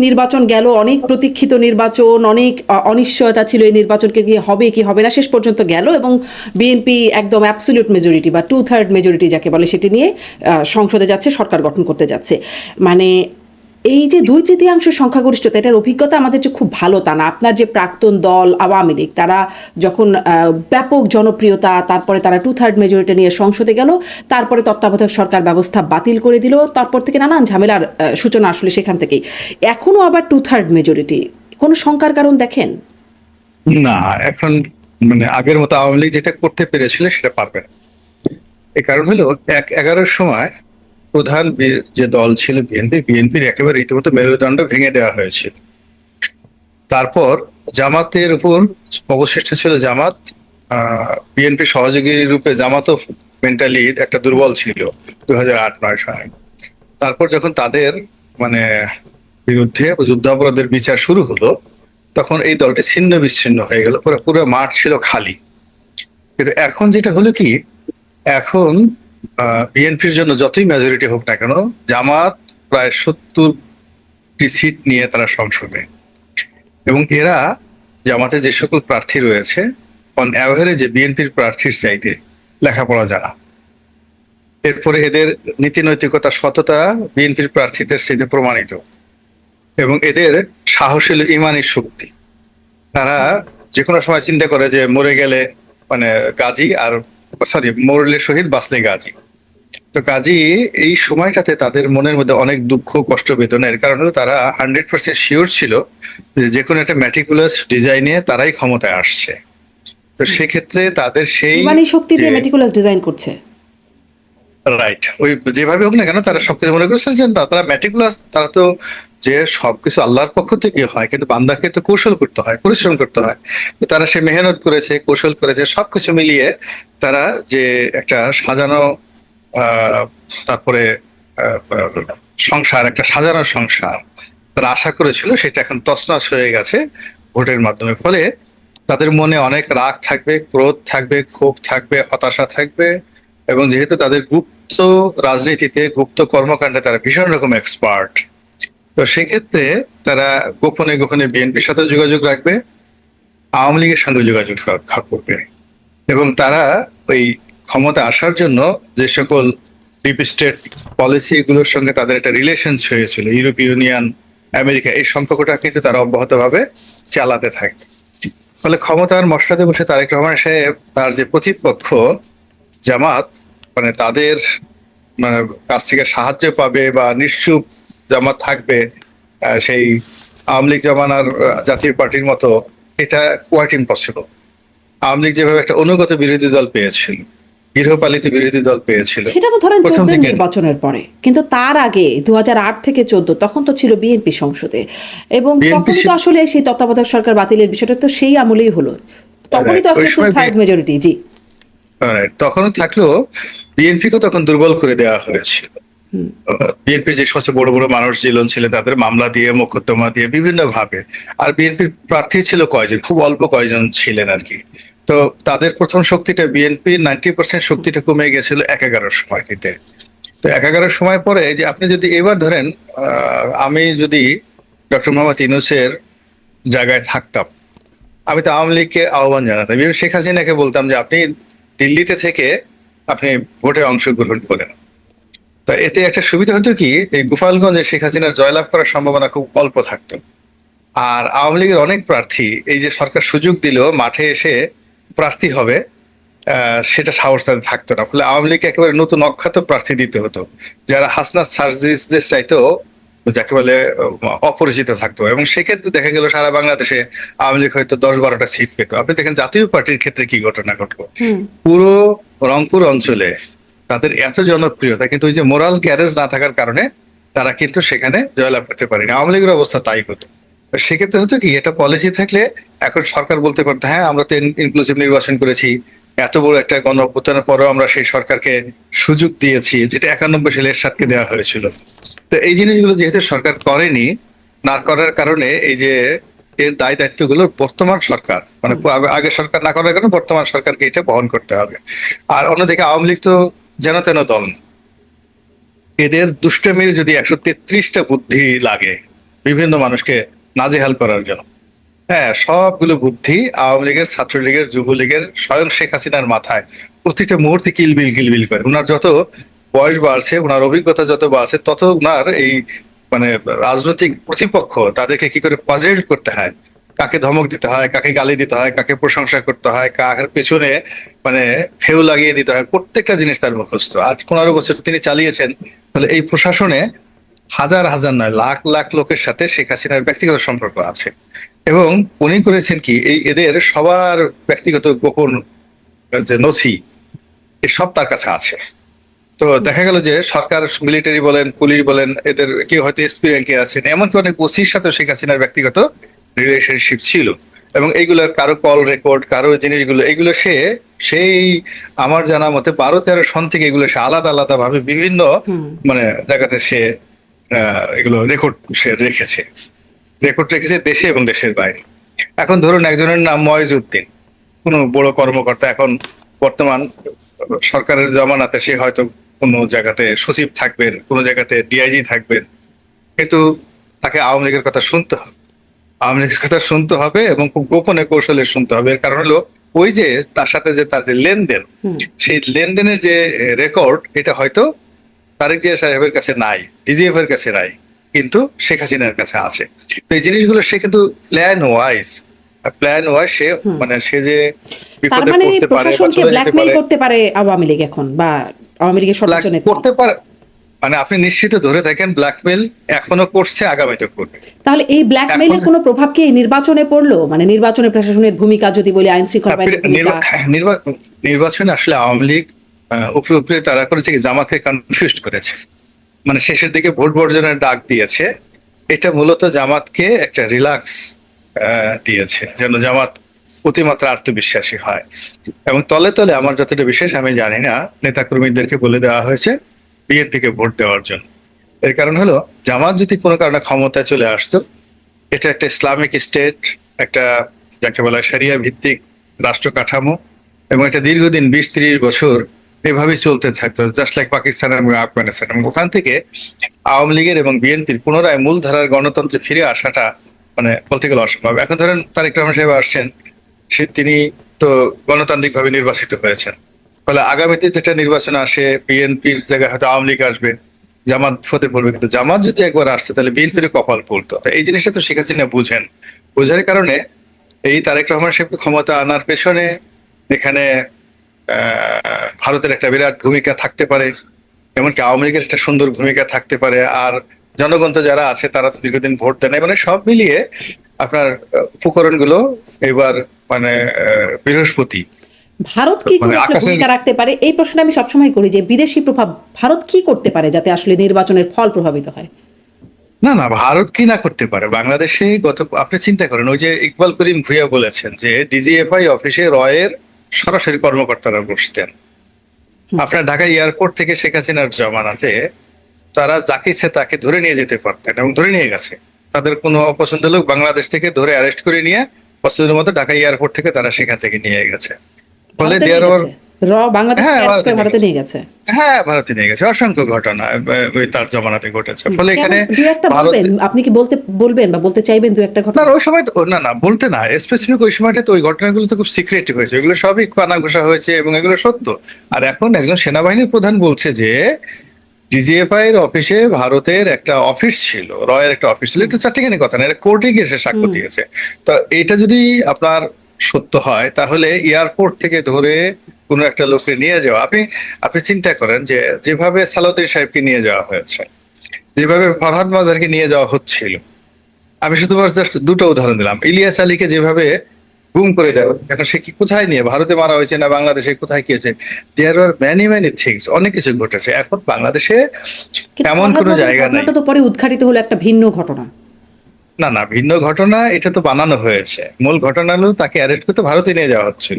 নির্বাচন গেল, অনেক প্রতীক্ষিত নির্বাচন, অনেক অনিশ্চয়তা ছিল এই নির্বাচনকে কি হবে কি হবে না, শেষ পর্যন্ত গেল এবং বিএনপি একদম অ্যাবসলিউট মেজরিটি বা 2/3 মেজরিটি যাকে বলে সেটি নিয়ে সংসদে যাচ্ছে, সরকার গঠন করতে যাচ্ছে। মানে এই যে 2/3 সংখ্যাগরিষ্ঠতা, এটার অভিজ্ঞতা আমাদের যে খুব ভালো তা না। আপনার যে প্রাক্তন দল আওয়ামী লীগ, তারা যখন ব্যাপক জনপ্রিয়তা, তারপরে তারা 2/3 মেজরিটি নিয়ে সংসদে গেল, তারপরে তত্ত্বাবধায়ক সরকার ব্যবস্থা বাতিল করে দিল, তারপর থেকে নানান ঝামেলার সূচনা আসলে সেখান থেকেই। এখনো আবার 2/3 মেজরিটি, কোনো শঙ্কার কারণ দেখেন? না, এখন মানে আগের মতো আওয়ামী লীগ যেটা করতে পেরেছিল সেটা পারবে না। এই কারণ হলো 11-11 সময় প্রধান যে দল ছিল বিএনপির একেবারে রীতিমতো মেরুদণ্ড ভেঙে দেওয়া হয়েছিল। তারপর জামাতের উপর অবশিষ্ট ছিল জামাত। বিএনপি সহযোগী রূপে জামাতও মেন্টালি একটা দুর্বল ছিল 2008-9 সালে। তারপর যখন তাদের মানে বিরুদ্ধে যুদ্ধাপরাধের বিচার শুরু হলো, তখন এই দলটি ছিন্ন বিচ্ছিন্ন হয়ে গেল, পুরো পুরো মাঠ ছিল খালি। কিন্তু এখন যেটা হলো কি, এখন বিএনপির জন্য যতই মেজরিটি হোক না কেন, জামাত প্রায় 70টি সিট নিয়ে তারা সংসদে, এবং এরা জামাতে যে সকল প্রার্থী রয়েছে অন অ্যাভারেজে বিএনপির প্রার্থীর চাইতে লেখাপড়া জানা। এরপরে এদের নীতি নৈতিকতা সততা বিএনপির প্রার্থীদের চাইতে প্রমাণিত, এবং এদের সাহস হলো ইমানি শক্তি। তারা যে কোনো সময় চিন্তা করে যে মরে গেলে মানে গাজী, আর মরলে শহীদ বাঁচলে গাজী। তো কাজী এই সময়টাতে তাদের মনের মধ্যে অনেক দুঃখ কষ্ট বেদনের কারণ হলো তারা 100% শিওর ছিল যে কোনো একটা ম্যাটিকুলাস ডিজাইনে তারাই ক্ষমতায় আসছে। তো সেক্ষেত্রে তাদের সেই ইমানি শক্তি দিয়ে মেটিকুলাস ডিজাইন করছে, রাইট, ওই যেভাবে হোক না কেন তারা সবকিছু মনে করছেন যে তারা ম্যাটিকুলাস। তারা তো যে সবকিছু আল্লাহর পক্ষ থেকে হয়, কিন্তু বান্দাকে তো কৌশল করতে হয়, পরিশ্রম করতে হয়। তো তারা সে মেহনত করেছে, কৌশল করেছে, সবকিছু মিলিয়ে তারা যে একটা সাজানো তারপরে সংসার, একটা সাজানো সংসার তারা আশা করেছিল, সেটা এখন তছনছ হয়ে গেছে ভোটের মাধ্যমে। ফলে তাদের মনে অনেক রাগ থাকবে, ক্রোধ থাকবে, ক্ষোভ থাকবে, হতাশা থাকবে। এবং যেহেতু তাদের গুপ্ত রাজনীতিতে, গুপ্ত কর্মকাণ্ডে তারা ভীষণ রকম এক্সপার্ট, তো সেক্ষেত্রে তারা গোপনে গোপনে বিএনপির সাথে যোগাযোগ রাখবে, আওয়ামী লীগের সঙ্গে যোগাযোগ রক্ষা করবে। এবং তারা ওই ক্ষমতা আসার জন্য যে সকল ডিপ স্টেট পলিসি এগুলোর সঙ্গে তাদের একটা রিলেশন হয়েছিল, ইউরোপীয় ইউনিয়ন, আমেরিকা, এই সম্পর্কটা কিন্তু তারা অব্যাহতভাবে চালাতে থাকে। ফলে ক্ষমতার মসনদে বসে তারেক রহমান সাহেব তার যে প্রতিপক্ষ জামাত, মানে তাদের মানে কাছ থেকে সাহায্য পাবে বা নিশ্চুপ জামাত থাকবে সেই আওয়ামী লীগ জমানার জাতীয় পার্টির মতো, এটা কোয়াইট ইম্পসিবল। আওয়ামী লীগ যেভাবে একটা অনুগত বিরোধী দল পেয়েছিল, গৃহপালিত বিরোধী দল পেয়েছিল সেটা তো ধরেন প্রথম 14 দিকে, নির্বাচনের পরে, কিন্তু তার আগে 2008 থেকে 14 তখন তো ছিল বিএনপি সংসদে, এবং বিএনপি তখনই তো আসলে সেই তত্ত্বাবধায়ক সরকার বাতিলের বিষয়টা তো সেই আমলেই হলো, তখনই তো ওই আসলে সময় 2/3 মেজরিটি। জি, তখনও থাকলেও বিএনপিকে তখন দুর্বল করে দেওয়া হয়েছিল। বিএনপির যে সমস্ত বড় বড় মানুষ জিলন ছিল তাদের মামলা দিয়ে, মোকদ্দমা দিয়ে, বিভিন্ন ভাবে। আর বিএনপির প্রার্থী ছিল কয়জন, খুব অল্প কয়জন ছিলেন আর কি। তো তাদের প্রথম শক্তিটা, বিএনপি 90% শক্তিটা কমে গেছিল 11 সময়টিতে। তো 11 সময় পরে যে আপনি যদি এবার ধরেন, আমি যদি ডক্টর মোহাম্মদ ইউনূসের জায়গায় থাকতাম, আমি তো আওয়ামী লীগকে আহ্বান জানাতাম, শেখ হাসিনাকে বলতাম যে আপনি দিল্লিতে থেকে আপনি ভোটে অংশগ্রহণ করেন। তা এতে একটা সুবিধা হতো কি, এই গোপালগঞ্জে শেখ হাসিনার জয়লাভ করার সম্ভাবনা খুব অল্প থাকতো। আর আওয়ামী লীগের অনেক প্রার্থী, এই যে সরকার সুযোগ দিল মাঠে এসে প্রার্থী হবে, সেটা সাহস তাদের থাকতো না। ফলে আওয়ামী লীগকে একেবারে নতুন অখ্যাত প্রার্থী দিতে হতো, যারা হাসনাত সার্জিসদের চাইতেও যাকে বলে অপরিচিত থাকতো। এবং সেক্ষেত্রে দেখা গেল সারা বাংলাদেশে আওয়ামী লীগ হয়তো 10-12টা সিট পেত। আপনি দেখেন জাতীয় পার্টির ক্ষেত্রে কি ঘটনা ঘটলো, পুরো রংপুর অঞ্চলে তাদের এত জনপ্রিয়তা, কিন্তু ওই যে মোরাল গ্যারেজ না থাকার কারণে তারা কিন্তু সেখানে জয়লাভ করতে পারেনি। আওয়ামী লীগের অবস্থা তাই হতো। সেক্ষেত্রে হতো কি, এটা পলিসি থাকলে এখন সরকার বলতে পারতো হ্যাঁ আমরা তো ইনক্লুসিভ নির্বাচন করেছি, এত বড় একটা গণ অভ্যুত্থানের পরেও আমরা সেই সরকারকে সুযোগ দিয়েছি, যেটা 91 সালে এরশাদকে দেওয়া হয়েছিল। তো এই জিনিসগুলো যেহেতু সরকার করেনি, না করার কারণে এই যে এর দায় দায়িত্বগুলো বর্তমান সরকার, মানে আগে সরকার না করার কারণে বর্তমান সরকারকে এটা বহন করতে হবে। আর অন্যদিকে আওয়ামী লীগ তো যেন তেন দল, এদের দুষ্টমির যদি 133টা বুদ্ধি লাগে, বিভিন্ন মানুষকে নাজেহাল করার জন্য। হ্যাঁ, সবগুলো বুদ্ধি আওয়ামী লীগের, ছাত্রলীগের, যুবলীগের, স্বয়ং শেখ হাসিনার মাথায় প্রতিটা মুহূর্তে কিলবিল করে। ওনার যত বয়স বাড়ছে, ওনার অভিজ্ঞতা যত বাড়ছে, তত ওনার এই মানে রাজনৈতিক প্রতিপক্ষ তাদেরকে কি করে পজিটিভ করতে হয়, কাকে ধমক দিতে হয়, কাকে গালি দিতে হয়, কাকে প্রশংসা করতে হয়, কার পেছনে মানে ফেউ লাগিয়ে দিতে হয়, প্রত্যেকটা জিনিস তার মুখস্থ। আজ 15 বছর তিনি চালিয়েছেন। তাহলে এই প্রশাসনে হাজার হাজার নয়, লাখ লাখ লোকের সাথে শেখ হাসিনার ব্যক্তিগত সম্পর্ক আছে। এবং উনি করেছেন কি, এই এদের সবার ব্যক্তিগত গোপন যে নথি, এসব তার কাছে আছে। তো দেখা গেল যে সরকার, মিলিটারি বলেন, পুলিশ বলেন, এদের কেউ হয়তো এসপি র্যাঙ্কে আছেন, এমনকি অনেক ওসির সাথে শেখ হাসিনার ব্যক্তিগত রিলেশনশিপ ছিল। এবং এইগুলোর কারো কল রেকর্ড, কারো জিনিসগুলো, এগুলো সেই আমার জানা মতে 12-13 সন থেকে এগুলো সে আলাদা আলাদা ভাবে বিভিন্ন মানে জায়গাতে সে এগুলো সে রেকর্ড রেখেছে দেশে এবং দেশের বাইরে। এখন ধরুন একজনের নাম ময়জউদ্দিন, কোনো বড় কর্মকর্তা, এখন বর্তমান সরকারের জমানাতে সে হয়তো কোনো জায়গাতে সচিব থাকবেন, কোনো জায়গাতে ডিআইজি থাকবেন, কিন্তু তাকে আওয়ামী লীগের কথা শুনতে হবে। আওয়ামী লীগের কথা শুনতে হবে এবং খুব গোপনে কৌশলে শুনতে হবে। এর কারণ হলো ওই যে তার সাথে যে তার যে লেনদেন, সেই লেনদেনের যে রেকর্ড, এটা হয়তো তারেক জিয়া সাহেবের কাছে নাই, ডিজিএফ এর কাছে নাই, কিন্তু শেখ হাসিনার কাছে আছে। তো এই জিনিসগুলো সে কিন্তু প্ল্যান ওয়াইজ সে মানে সে যে তার বিপদে মানে পড়তে পারে বা প্রশাসনকে চলে যেতে ব্ল্যাকমেইল পারে, করতে পারে আওয়ামী লীগ এখন, বা আওয়ামী লীগের সর্বোচ্চ নেতা করতে পারে। মানে আপনি নিশ্চিত ধরে থাকেন ব্ল্যাকমেইল এখনো করছে, আগামীতে করবে। তাহলে এই ব্ল্যাকমেইলের কোনো প্রভাব কি এই নির্বাচনে পড়লো? মানে নির্বাচনে প্রশাসনের ভূমিকা যদি বলি, আইন শৃঙ্খলা বাহিনীর ভূমিকা। নির্বাচনে আসলে আওয়ামী লীগ উপরে তারা করেছে কি, জামাতকে কনফিউজ করেছে। মানে শেষের দিকে ভোট বর্জনের ডাক দিয়েছে। এটা মূলত জামাতকে একটা রিল্যাক্স দিয়েছে, যেন জামাত অতিমাত্রা আত্মবিশ্বাসী হয়। এবং তলে তলে আমার যতটা বিশেষ আমি জানি না, নেতাকর্মীদেরকে বলে দেওয়া হয়েছে বিএনপিকে ভোট দেওয়ার জন্য। এর কারণ হলো, জামাত যদি কোনো কারণে ক্ষমতায় চলে আসতো, এটা একটা ইসলামিক স্টেট, একটা যাকে বলা শরিয়া ভিত্তিক রাষ্ট্র কাঠামো, এবং এটা দীর্ঘদিন 20-30 বছর এভাবেই চলতে থাকতো, জাস্ট লাইক পাকিস্তান এবং আফগানিস্তান। এবং ওখান থেকে আওয়ামী লীগের এবং বিএনপির পুনরায় মূলধারার গণতন্ত্রে ফিরে আসাটা মানে বলতে গেলে অসম্ভব। এখন ধরেন তারেক রহমান সাহেব আসছেন, তিনি তো গণতান্ত্রিক ভাবে নির্বাচিত হয়েছেন। ফলে আগামীতে যেটা নির্বাচন আসে, বিএনপির জায়গায় হয়তো আওয়ামী লীগ আসবে, জামাত হতে পড়বে। কিন্তু জামাত যদি একবার আসছে, তাহলে বিএনপির কপাল পড়তো। এই জিনিসটা তো শেখ হাসিনা বোঝার কারণে এই তারেক রহমান সাহেবকে ক্ষমতা আনার পেছনে এখানে ভারতের একটা বিরাট ভূমিকা থাকতে পারে, এমনকি আওয়ামী লীগের একটা সুন্দর ভূমিকা থাকতে পারে। আর জনগণ তো যারা আছে, তারা তো দীর্ঘদিন ভোট দেয় না। মানে সব মিলিয়ে আপনার উপকরণগুলো এবার মানে বৃহস্পতি। ভারত কি করে আসলে ভূমিকা রাখতে পারে, এই প্রশ্নটা আমি সবসময় করি, যে বিদেশি প্রভাব ভারত কি করতে পারে যাতে আসলে নির্বাচনের ফল প্রভাবিত হয়? না, ভারত কি না করতে পারে। বাংলাদেশে আপনি চিন্তা করেন, ওই যে ইকবাল করিম ভুঁইয়া বলেছেন যে ডিজিএফআই অফিসে রয়ের সরাসরি কর্মকর্তারা বসতেন। আপনার ঢাকা এয়ারপোর্ট থেকে শেখ হাসিনার জমানাতে তারা যাকে ইচ্ছে তাকে ধরে নিয়ে যেতে পারতেন, এবং ধরে নিয়ে গেছে। তাদের কোনো অপছন্দ লোক বাংলাদেশ থেকে ধরে অ্যারেস্ট করে নিয়ে পছন্দের মতো ঢাকা এয়ারপোর্ট থেকে তারা সেখান থেকে নিয়ে গেছে। ফলে ভারতে নিয়ে গেছে। হ্যাঁ, ভারতে নিয়ে গেছে। অসংখ্য ঘটনা ওই তার জমানাতে ঘটেছে। ফলে এখানে আপনি কি বলবেন বা বলতে চাইবেন দু একটা ঘটনা? ওই সময় না বলতে না, স্পেসিফিক ওই সময়টা তো ওই ঘটনাগুলো তো খুব সিক্রেটিভ হয়েছে, এগুলো সবই কানাঘুষা হয়েছে এবং এগুলো সত্য। আর এখন একজন সেনাবাহিনীর প্রধান বলছে যে ডিজিএফআই এর অফিসে ভারতের একটা অফিস ছিল, রয়ের একটা অফিস ছিল। এটা চারটিখানি কথা না, এটা কোর্টে গিয়ে সে সাক্ষ্য দিয়েছে। তো এটা যদি আপনার সত্য হয়, তাহলে এয়ারপোর্ট থেকে ধরে কোনো একটা লোককে নিয়ে যাওয়া, আপনি চিন্তা করেন যে যেভাবে সালাউদ্দিন সাহেবকে নিয়ে যাওয়া হয়েছে, যেভাবে ফরহাদ মাজারকে নিয়ে যাওয়া হচ্ছিল। আমি শুধুমাত্র জাস্ট দুটো উদাহরণ দিলাম। ইলিয়াস আলীকে যেভাবে গুম করে দেওয়া, এখন সে কি কোথায় নিয়ে, ভারতে মারা হয়েছে না বাংলাদেশে কোথায় গিয়েছে, দেয়ার আর মেনি থিংস, অনেক কিছু ঘটেছে। এখন বাংলাদেশে এমন কোনো জায়গা নাই। তো পরে উদ্ঘাটিত হলো একটা ভিন্ন ঘটনা। না, ভিন্ন ঘটনা, এটা তো বানানো হয়েছে। মূল ঘটনা হলো তাকে অ্যারেস্ট করতে ভারতে নিয়ে যাওয়া হচ্ছিল,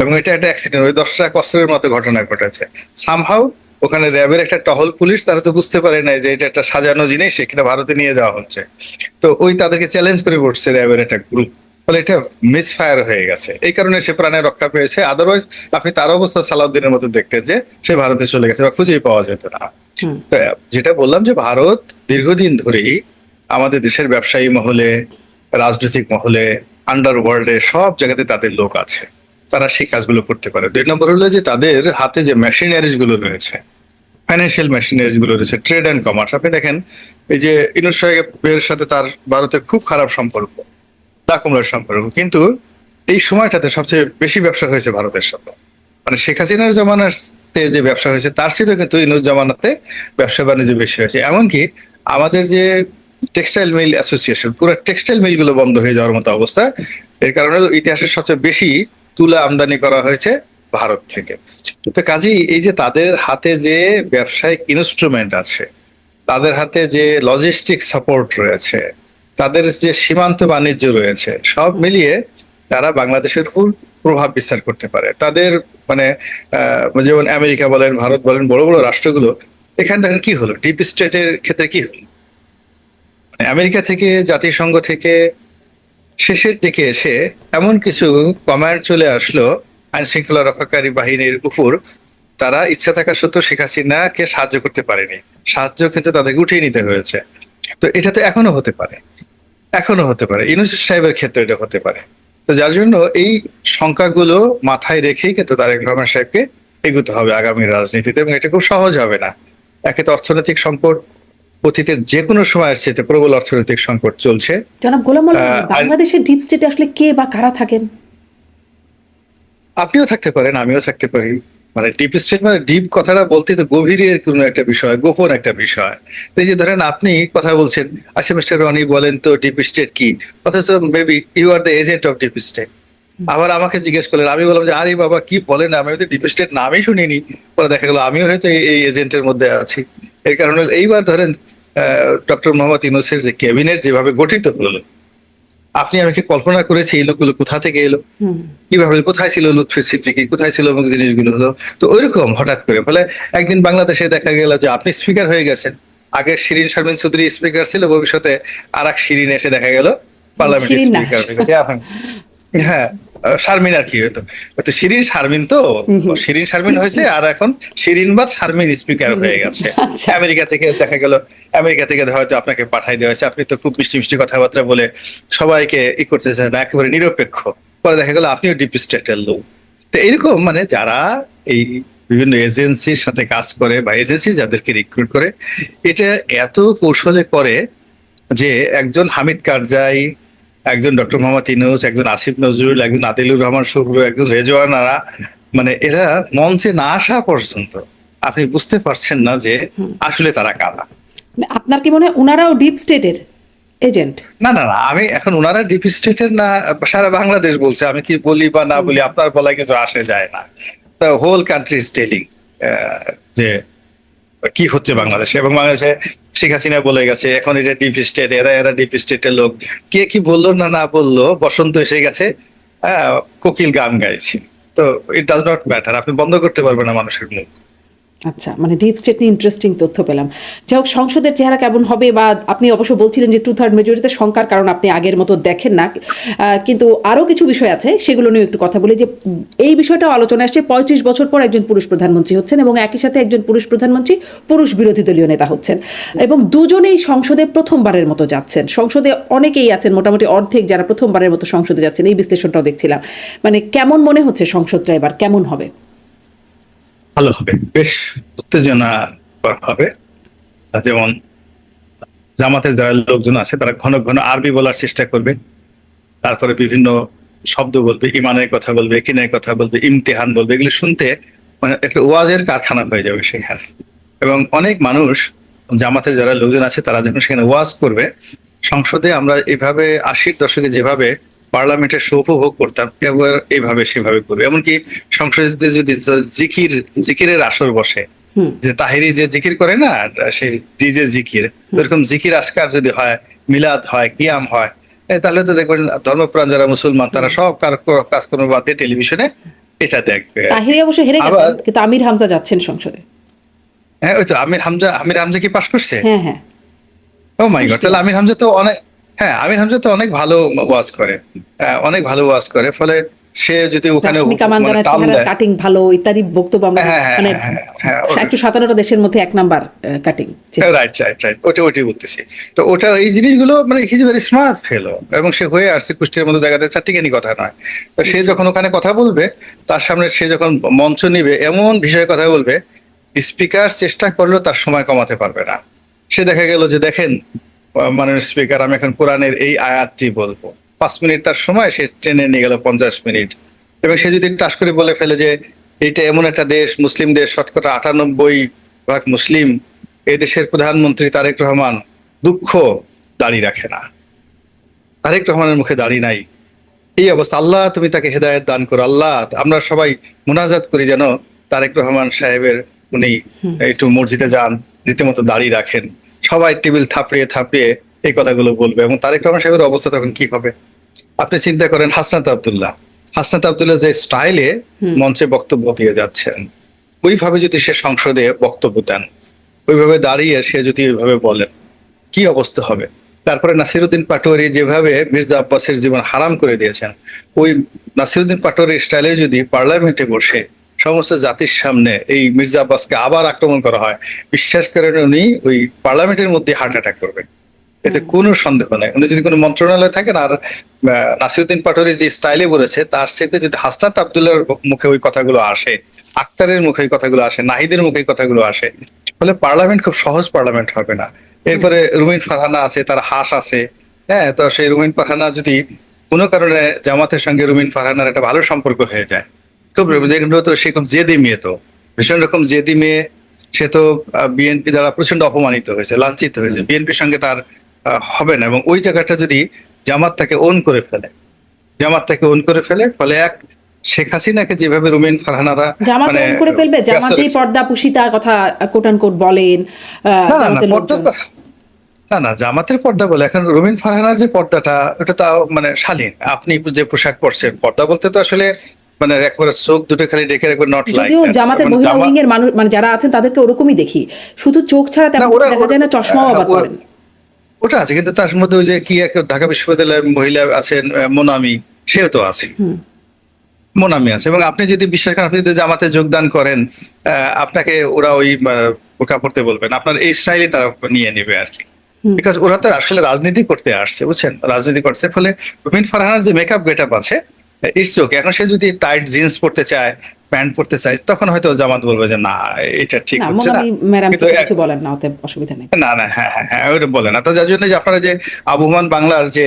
এবং এটা একটা অ্যাক্সিডেন্ট, ওই 10টা কষ্টের মতো ঘটনা ঘটেছে। সামহাউ ওখানে র্যাবের একটা টহল পুলিশ, তারা তো বুঝতে পারে নাই যে এটা একটা সাজানো জিনিস, এখানে ভারতে নিয়ে যাওয়া হচ্ছে। তো ওই তাদেরকে চ্যালেঞ্জ করে বসছে র্যাবের একটা গ্রুপ। ফলে এটা মিসফায়ার হয়ে গেছে, এই কারণে সে প্রাণে রক্ষা পেয়েছে। আদারওয়াইজ আপনি তার অবস্থা সালাউদ্দিনের মতো দেখতেন যে সে ভারতে চলে গেছে বা খুঁজেই পাওয়া যেত না। যেটা বললাম যে ভারত দীর্ঘদিন ধরেই আমাদের দেশের ব্যবসায়ী মহলে, রাজনৈতিক মহলে, আন্ডারওয়ার্ল্ডে সব জায়গাতে তাদের লোক আছে, তারা সেই কাজগুলো করতে পারে। 2 নম্বর হলো যে তাদের হাতে যে মেশিনারিজ গুলো রয়েছে, ফাইন্যান্সিয়াল মেশিনারিজ গুলো রয়েছে, ট্রেড অ্যান্ড কমার্স। আপনি দেখেন এই যে ইউনূস সাহেবের সাথে তার ভারতের খুব খারাপ সম্পর্ক, দাকুমরার সম্পর্ক, কিন্তু এই সময়টাতে সবচেয়ে বেশি ব্যবসা হয়েছে ভারতের সাথে। মানে শেখ হাসিনার জামানাতে যে ব্যবসা হয়েছে তার সাথে কিন্তু ইউনূস জামানাতে ব্যবসা বাণিজ্য বেশি হয়েছে। এমনকি আমাদের যে টেক্সটাইল মিল অ্যাসোসিয়েশন, পুরো টেক্সটাইল মিল গুলো বন্ধ হয়ে যাওয়ার মতো অবস্থা। এর কারণে ইতিহাসের সবচেয়ে বেশি তুলা আমদানি করা হয়েছে ভারত থেকে। তো কাজেই এই যে তাদের হাতে যে ব্যবসায়িক ইনস্ট্রুমেন্ট আছে, তাদের হাতে যে লজিস্টিক সাপোর্ট রয়েছে, তাদের যে সীমান্ত বাণিজ্য রয়েছে, সব মিলিয়ে তারা বাংলাদেশের উপর প্রভাব বিস্তার করতে পারে। তাদের মানে যেমন আমেরিকা বলেন, ভারত বলেন, বড় বড় রাষ্ট্রগুলো, এখানে দেখেন কি হলো, ডিপ স্টেটের ক্ষেত্রে কি হলো, মানে আমেরিকা থেকে, জাতিসংঘ থেকে শেষের দিকে এসে এমন কিছু কমান্ড চলে আসলো আইন শৃঙ্খলা রক্ষাকারী বাহিনীর উপর, তারা ইচ্ছা থাকা সত্ত্বেও শেখ হাসিনাকে সাহায্য করতে পারেনি। সাহায্য কিন্তু তাদেরকে উঠিয়ে নিতে হয়েছে। তো এটা তো এখনো হতে পারে, এখনো হতে পারে, ইউনূস সাহেবের ক্ষেত্রে এটা হতে পারে। তো যার জন্য এই সংখ্যাগুলো মাথায় রেখেই কিন্তু তারেক রহমান সাহেবকে এগোতে হবে আগামী রাজনীতিতে, এবং এটা খুব সহজ হবে না। একে তো অর্থনৈতিক সংকট, অতীতের যে কোনো সময়ের চেয়ে প্রবল অর্থনৈতিক সংকট চলছে। জনাব গোলাম মোল্লা, বাংলাদেশের ডিপ স্টেটে আসলে কে বা কারা থাকেন? আপনিও থাকতে পারেন, আমিও থাকতে পারি। মানে ডিপ স্টেট মানে ডিপ কথাটা বলতে তো গভীরের কোনো একটা বিষয়, গোপন একটা বিষয়। তো এই যে ধরেন আপনি কথা বলছেন, আচ্ছা মিস্টার রনি বলেন তো ডিপ স্টেট কি, অথচ maybe you are the agent of deep state. আবার আমাকে জিজ্ঞেস করলেন, আমি বললাম যে আরে বাবা কি বলেন, আমি হয়তো ডিপ স্টেট নামই শুনিনি। পরে দেখা গেল আমিও হয়তো এই এজেন্টের মধ্যে আছি। এর কারণে এইবার ধরেন ডক্টর মোহাম্মদ ইউনূসের যে ক্যাবিনেট যেভাবে গঠিত হলো, আপনি আমি কি কল্পনা করেছি এই লোকগুলো কোথা থেকে এলো, কিভাবে, কোথায় ছিল লুৎফি সিদ্দিকী, কোথায় ছিল অমুক জিনিসগুলো হলো। তো ওইরকম হঠাৎ করে ফলে একদিন বাংলাদেশে দেখা গেল যে আপনি স্পিকার হয়ে গেছেন, আগে শিরিন শারমিন চৌধুরী স্পিকার ছিল, ভবিষ্যতে আর এক শিরিন এসে দেখা গেল পার্লামেন্টের শিরিন না। স্পিকার হয়ে গেছে এখন। হ্যাঁ, শারমিন আর কি হয়তো, তো শিরিন শারমিন, তো শিরিন শারমিন হয়েছে, আর এখন শিরিন বা শারমিন স্পিকার হয়ে গেছে। আচ্ছা। আমেরিকা থেকে দেখা গেল, আমেরিকা থেকে হয়তো আপনাকে পাঠাই দেওয়া হয়েছে, আপনি তো খুব মিষ্টি মিষ্টি কথাবার্তা বলে সবাইকে করতেছেন, একেবারে নিরপেক্ষ। পরে দেখা গেল আপনিও ডিপ স্টেটের লোক। তো এইরকম মানে যারা এই বিভিন্ন এজেন্সির সাথে কাজ করে বা এজেন্সি যাদেরকে রিক্রুট করে, এটা এত কৌশলে করে যে একজন হামিদ কারজাই, একজন ডক্টর মোহাম্মদ ইউনূস, একজন আসিফ নজরুল, একজন আদিলুর রহমান শুভ্র, একজন রেজওয়ান আরা, মানে এরা মঞ্চে না আসা পর্যন্ত আপনি বুঝতে পারছেন না যে আসলে তারা কারা। আপনার কি মনে হয় ওনারাও ডিপ স্টেটের এজেন্ট? না না না, আমি এখন ওনারা ডিপ স্টেটের না, সারা বাংলাদেশ বলছে, আমি কি বলি বা না বলি আপনার বলায় কিছু আসে যায় না। The whole country is telling যে কি হচ্ছে বাংলাদেশে, এবং বাংলাদেশে শেখ হাসিনা বলে গেছে এখন এটা ডিপ স্টেট, এরা ডিপ স্টেটের লোক। কে কি বললো না না বললো, বসন্ত এসে গেছে, কোকিল গান গাইছে, তো ইট ডাজ নট ম্যাটার, আপনি বন্ধ করতে পারবেন না মানুষের মুখ। আচ্ছা, মানে ডিপ স্টেট নিয়ে ইন্টারেস্টিং তথ্য পেলাম। যাই হোক, সংসদের চেহারা কেমন হবে, বা আপনি অবশ্য বলছিলেন যে 2/3 মেজরিটিতে সংখ্যার কারণ আপনি আগের মতো দেখেন না, কিন্তু আরও কিছু বিষয় আছে, সেগুলো নিয়ে একটু কথা বলি। যে এই বিষয়টাও আলোচনা আসছে, 35 বছর পর একজন পুরুষ প্রধানমন্ত্রী হচ্ছেন, এবং একই সাথে একজন পুরুষ প্রধানমন্ত্রী পুরুষ বিরোধী দলীয় নেতা হচ্ছেন, এবং দুজনেই সংসদে প্রথমবারের মতো যাচ্ছেন। সংসদে অনেকেই আছেন, মোটামুটি অর্ধেক যারা প্রথমবারের মতো সংসদে যাচ্ছেন, এই বিশ্লেষণটাও দেখছিলাম। মানে কেমন মনে হচ্ছে সংসদটা এবার কেমন হবে? ভালো হবে, বেশ উত্তেজনা হবে। যেমন জামাতের যারা লোকজন আছে তারা ঘন ঘন আরবি বলার চেষ্টা করবে, তারপরে বিভিন্ন শব্দ বলবে, ইমানের কথা বলবে, কিনের কথা বলবে, ইমতিহান বলবে, এগুলো শুনতে মানে একটা ওয়াজের কারখানা হয়ে যাবে সেখানে। এবং অনেক মানুষ, জামাতের যারা লোকজন আছে তারা যখন সেখানে ওয়াজ করবে, সংসদে আমরা এভাবে 80-র দশকে যেভাবে পার্লামেন্টের শো উপভোগ করতাম, এবার এইভাবে সেভাবে করবে। এমনকি সংসদে যদি জিকিরের আসর বসে, যে তাহিরি যে জিকির করে না, সেই ডিজে জিকির, এরকম জিকির আজকার যদি হয়, মিলাদ হয়, কিয়াম হয়, তাহলে তো দেখবেন ধর্মপ্রাণ যারা মুসলমান তারা সব কাজকর্ম বাদ দিয়ে টেলিভিশনে এটা দেখবে। তাহিরি অবশ্য হেরে গেছেন, কিন্তু আমির হামজা যাচ্ছেন সংসদে। হ্যাঁ, ওই তো আমির হামজা কি পাশ করছে? হ্যাঁ হ্যাঁ। ও মাই গড, তাহলে আমির হামজা তো অনেক, হ্যাঁ আমির হামজা তো অনেক ভালো ওয়াজ করে, অনেক ভালো ওয়াজ করে। ফলে সে যদি ওখানে রাশমিকা মানে মান্দানার টান চেহারার দেয়, কাটিং ভালো ইত্যাদি বক্তব্য আমরা হ্যাঁ, হ্যাঁ, মানে হ্যাঁ, হ্যাঁ, ওটা- 157টা দেশের মধ্যে 1 number cutting. Right right right, ওটাই বলতেছি। তো ওটা এই জিনিসগুলো মানে হিজ ভেরি স্মার্ট ফেলো, এবং সে হয়ে আসছে কুষ্টিয়ার মতো জায়গাতে চারটিখানি কথা নয়। তো সে যখন ওখানে কথা বলবে, তার সামনে সে যখন মঞ্চ নিবে, এমন বিষয়ে কথা বলবে, স্পিকার চেষ্টা করলেও তার সময় কমাতে পারবে না। সে দেখা গেল যে দেখেন মাননীয় স্পিকার, আমি এখন কোরআনের এই আয়াতটি বলবো, 5 মিনিট তার সময় সে ট্রেনে নিয়ে গেল 50 মিনিট। এবং সে যদি টাস করে বলে ফেলে যে এইটা এমন একটা দেশ, মুসলিম দেশ, শতকরা 98% মুসলিম, এই দেশের প্রধানমন্ত্রী তারেক রহমান দুঃখ দাঁড়িয়ে রাখে না, তারেক রহমানের মুখে দাঁড়িয়ে নাই, এই অবস্থা, আল্লাহ তুমি তাকে হেদায়েত দান করো, আল্লাহ আমরা সবাই মুনাজাত করি যেন তারেক রহমান সাহেবের উনি একটু মসজিদে যান, রীতিমতো দাঁড়িয়ে রাখেন, সবাই টেবিল থাপড়িয়ে থাপড়িয়ে এই কথাগুলো বলবে। এবং তারেক রহমান সাহেবের অবস্থা তখন কি হবে আপনি চিন্তা করেন। হাসনাত আব্দুল্লাহ যে স্টাইলে মঞ্চে বক্তব্য দিয়ে যাচ্ছেন, ওইভাবে যদি সে সংসদে বক্তব্য দেন, ওইভাবে দাঁড়িয়ে সে যদি ওইভাবে বলেন, কি অবস্থা হবে। তারপরে নাসিরউদ্দিন পাটোয়ারি যেভাবে মির্জা আব্বাসের জীবন হারাম করে দিয়েছেন, ওই নাসিরউদ্দিন পাটোয়ারি স্টাইলে যদি পার্লামেন্টে বসে সমস্ত জাতির সামনে এই মির্জা আব্বাসকে আবার আক্রমণ করা হয়, বিশ্বাস করেন উনি ওই পার্লামেন্টের মধ্যে হার্ট অ্যাটাক করবেন, এতে কোনো সন্দেহ নেই। উনি যদি কোনো মন্ত্রণালয়ে থাকেন আর নাসিরউদ্দিন পাটোয়ারি যে স্টাইলে বলেছে, তার সাথে যদি হাসনাত আব্দুল্লাহর মুখে ওই কথাগুলো আসে, আক্তারের মুখে ওই কথাগুলো আসে, নাহিদের মুখে এই কথাগুলো আসে, ফলে পার্লামেন্ট খুব সহজ পার্লামেন্ট হবে না। এরপরে রুমিন ফারহানা আছে, তার হাস আছে, হ্যাঁ, তো সেই রুমিন ফারহানা যদি কোনো কারণে জামাতের সঙ্গে রুমিন ফারহানার একটা ভালো সম্পর্ক হয়ে যায়, খুব যেগুলো তো সে খুব জেদি মেয়ে, তো ভীষণ রকম জেদি মেয়ে, সে তো বিএনপি দ্বারা প্রচন্ড অপমানিত হয়েছে, লাঞ্ছিত হয়েছে, বিএনপির সঙ্গে তার হবে না। এবং ওই জায়গাটা যদি জামাত তাকে ওন করে ফেলে, ফলে এক শেখ হাসিনাকে যেভাবে রুমিন ফারহানারা জামাত মানে ওন করে ফেলবে, ব্যস্ত জামাত এই রেখেছে। পর্দা পুশিতা কথা কোট আন কোট বলেন না না জামাতের পর্দা, লোকজন। না জামাতের পর্দা বলে, এখন রুমিন ফারহানার যে পর্দাটা, ওটা তো মানে শালীন। আপনি যে পোশাক পরছেন, পর্দা বলতে তো আসলে মানে একবারে চোখ দুটো খালি ডেকে রাখবে, নট লাইক যদিও জামাতের মহিলা উইং এর মানুষ মানে যারা আছেন তাদেরকে ওরকমই দেখি, শুধু চোখ ছাড়া তেমন ওরা দেখা যায় না, চশমাও আবার পরেন। ওটা আছে, কিন্তু তার মধ্যে ওই যে কি এক ঢাকা বিশ্ববিদ্যালয়ের মহিলা আছেন মোনামি, সেও তো আছে, মোনামি আছে। এবং আপনি যদি বিশ্বাস করেন, আপনি যদি জামাতে যোগদান করেন, আপনাকে ওরা ওই বোরকা পড়তে বলবেন, আপনার এই স্টাইলে তারা নিয়ে নেবে আর কি। বিকজ ওরা তো আসলে রাজনীতি করতে আসছে, বুঝছেন, রাজনীতি করছে। ফলে রুমিন ফারহানার যে মেকআপ গেটআপ আছে, ইটস ওকে। এখন সে যদি টাইট জিন্স পড়তে চায়, প্যান্ট পড়তে চায়, তখন হয়তো জামাত বলবে যে না, এটা ঠিক না, হচ্ছে না। মোনামি ম্যাডাম কিন্তু কিছু বলেন না, ওতে অসুবিধা নেই। না না, হ্যাঁ হ্যাঁ হ্যাঁ, ওটা বলে না। তো যার জন্য যে আপনারা যে আবহমান বাংলার যে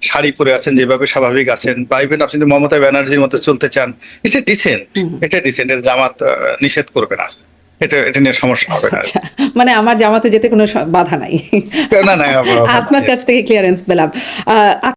শাড়ি পরে আছেন, যেভাবে স্বাভাবিক আছেন, বা ইভেন আপনি যদি মমতা ব্যানার্জির মতো চলতে চান, ইটস এ ডিসেন্ট, এটা ডিসেন্ট, এর জামাত নিষেধ করবে না, এটা নিয়ে সমস্যা হবে না। আচ্ছা, মানে আমার জামাতে যেতে কোনো বাধা নাই। না না, আপনার কাছ থেকে ক্লিয়ারেন্স পেলাম।